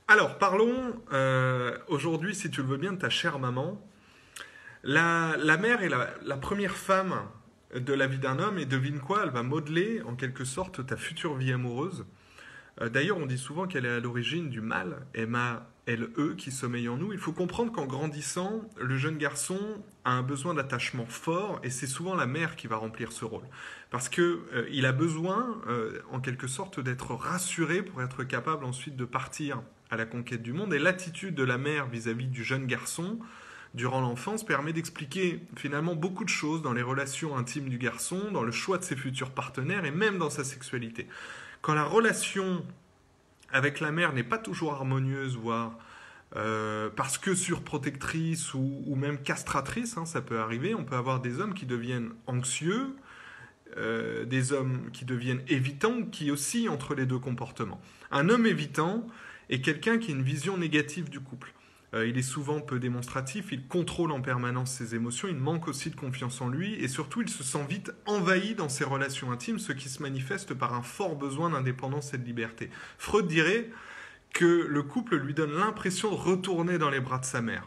Alors, parlons aujourd'hui, si tu le veux bien, de ta chère maman. La mère est la première femme de la vie d'un homme et devine quoi? Elle va modeler en quelque sorte ta future vie amoureuse. D'ailleurs, on dit souvent qu'elle est à l'origine du mal, M-A-L-E, qui sommeille en nous. Il faut comprendre qu'en grandissant, le jeune garçon a un besoin d'attachement fort et c'est souvent la mère qui va remplir ce rôle. Parce que il a besoin, en quelque sorte, d'être rassuré pour être capable ensuite de partir à la conquête du monde. Et l'attitude de la mère vis-à-vis du jeune garçon durant l'enfance permet d'expliquer finalement beaucoup de choses dans les relations intimes du garçon, dans le choix de ses futurs partenaires et même dans sa sexualité. Quand la relation avec la mère n'est pas toujours harmonieuse, voire parce que surprotectrice ou même castratrice, hein, ça peut arriver, on peut avoir des hommes qui deviennent anxieux, des hommes qui deviennent évitants, qui oscillent entre les deux comportements. Un homme évitant est quelqu'un qui a une vision négative du couple. Il est souvent peu démonstratif, il contrôle en permanence ses émotions, il manque aussi de confiance en lui et surtout il se sent vite envahi dans ses relations intimes, ce qui se manifeste par un fort besoin d'indépendance et de liberté. Freud dirait que le couple lui donne l'impression de retourner dans les bras de sa mère.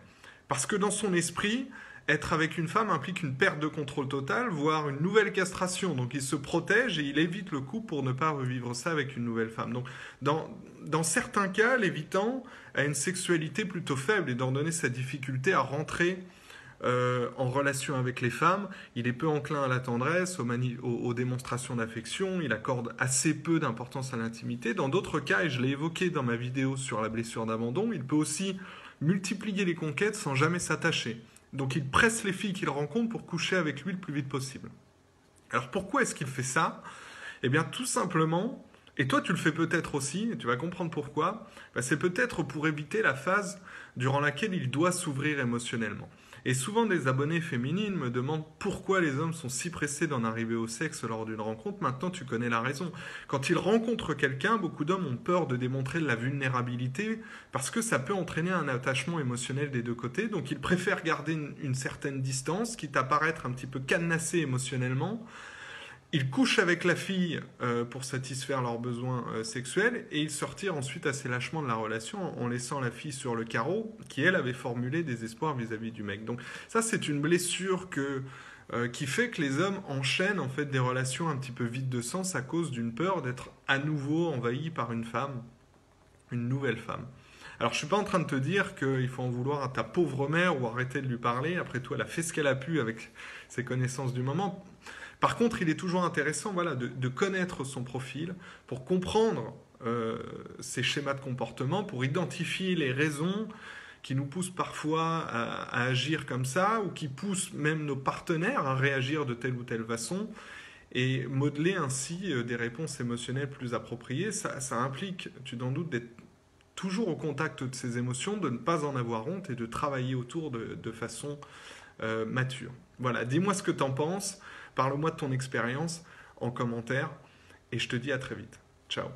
Parce que dans son esprit, être avec une femme implique une perte de contrôle totale, voire une nouvelle castration. Donc il se protège et il évite le couple pour ne pas revivre ça avec une nouvelle femme. Donc dans certains cas, l'évitant a une sexualité plutôt faible, étant donné sa difficulté à rentrer en relation avec les femmes. Il est peu enclin à la tendresse, aux démonstrations d'affection, il accorde assez peu d'importance à l'intimité. Dans d'autres cas, et je l'ai évoqué dans ma vidéo sur la blessure d'abandon, il peut aussi multiplier les conquêtes sans jamais s'attacher. Donc il presse les filles qu'il rencontre pour coucher avec lui le plus vite possible. Alors pourquoi est-ce qu'il fait ça? Eh bien tout simplement, et toi tu le fais peut-être aussi, et tu vas comprendre pourquoi, c'est peut-être pour éviter la phase durant laquelle il doit s'ouvrir émotionnellement. Et souvent des abonnées féminines me demandent pourquoi les hommes sont si pressés d'en arriver au sexe lors d'une rencontre. Maintenant tu connais la raison. Quand ils rencontrent quelqu'un, beaucoup d'hommes ont peur de démontrer de la vulnérabilité parce que ça peut entraîner un attachement émotionnel des deux côtés. Donc ils préfèrent garder une certaine distance, quitte à paraître un petit peu cadenassé émotionnellement. Ils couchent avec la fille pour satisfaire leurs besoins sexuels et ils sortirent ensuite assez lâchement de la relation en laissant la fille sur le carreau qui, elle, avait formulé des espoirs vis-à-vis du mec. Donc ça, c'est une blessure qui fait que les hommes enchaînent en fait des relations un petit peu vides de sens à cause d'une peur d'être à nouveau envahi par une femme, une nouvelle femme. Alors je ne suis pas en train de te dire qu'il faut en vouloir à ta pauvre mère ou arrêter de lui parler. Après tout, elle a fait ce qu'elle a pu avec ses connaissances du moment. Par contre, il est toujours intéressant de connaître son profil pour comprendre ses schémas de comportement, pour identifier les raisons qui nous poussent parfois à agir comme ça ou qui poussent même nos partenaires à réagir de telle ou telle façon et modeler ainsi des réponses émotionnelles plus appropriées. Ça implique, tu t'en doutes, d'être toujours au contact de ses émotions, de ne pas en avoir honte et de travailler autour de façon mature. Voilà, dis-moi ce que tu en penses. Parle-moi de ton expérience en commentaire et je te dis à très vite. Ciao.